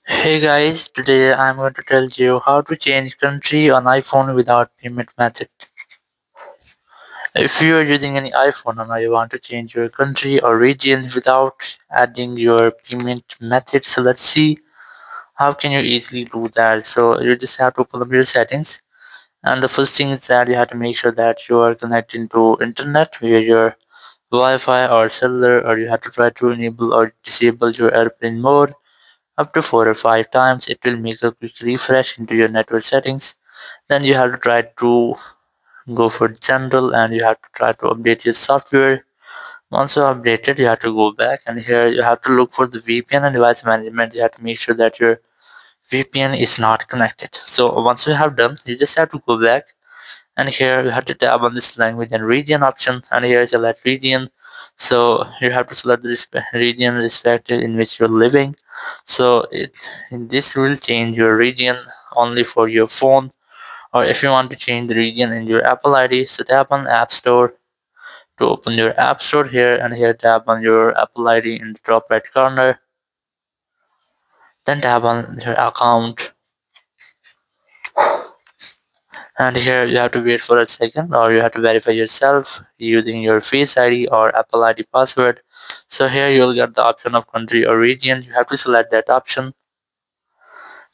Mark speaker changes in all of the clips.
Speaker 1: Hey guys, today I'm going to tell you how to change country on iPhone without payment method. If you are using any iPhone and you want to change your country or region without adding your payment method, so let's see how can you easily do that. So you just have to open up your settings, and the first thing is that you have to make sure that you are connected to internet via your Wi-Fi or cellular, or you have to try to enable or disable your airplane mode up to 4 or 5 times. It will make a quick refresh into your network settings. Then you have to try to go for general and you have to try to update your software. Once you update it, you have to go back, and here you have to look for the VPN and device management. You have to make sure that your VPN is not connected. So once you have done, you just have to go back, and here you have to tap on this language and region option, and here select region. So you have to select the region respective in which you're living. So this will change your region only for your phone, or if you want to change the region in your Apple ID, so tap on App Store to open your App Store here, and here tap on your Apple ID in the top right corner. Then tap on your account, and here you have to wait for a second, or you have to verify yourself using your Face ID or Apple ID password. So here you'll get the option of country or region. You have to select that option,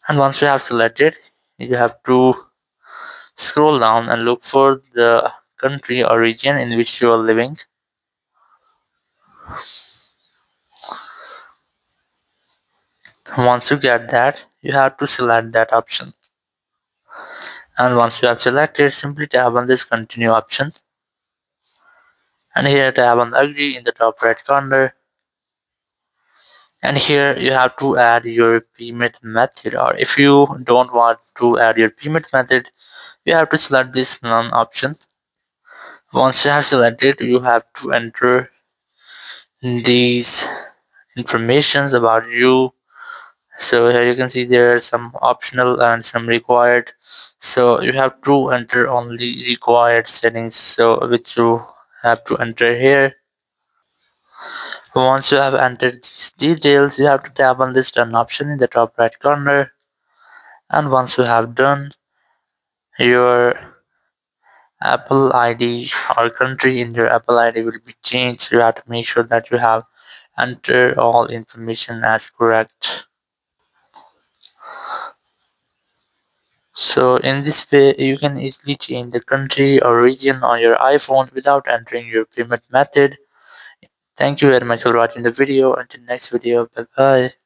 Speaker 1: and once you have selected, you have to scroll down and look for the country or region in which you are living. Once you get that, you have to select that option. And once you have selected, simply tap on this continue option. And here tap on agree in the top right corner. And here you have to add your payment method, or if you don't want to add your payment method, you have to select this none option. Once you have selected, you have to enter these informations about you. So here you can see there are some optional and some required. So you have to enter only required settings, so which you have to enter here. Once you have entered these details, you have to tap on this done option in the top right corner. And once you have done, your Apple ID or country in your Apple ID will be changed. You have to make sure that you have entered all information as correct. So in this way, you can easily change the country or region on your iPhone without entering your payment method. Thank you very much for watching the video. Until next video, bye bye.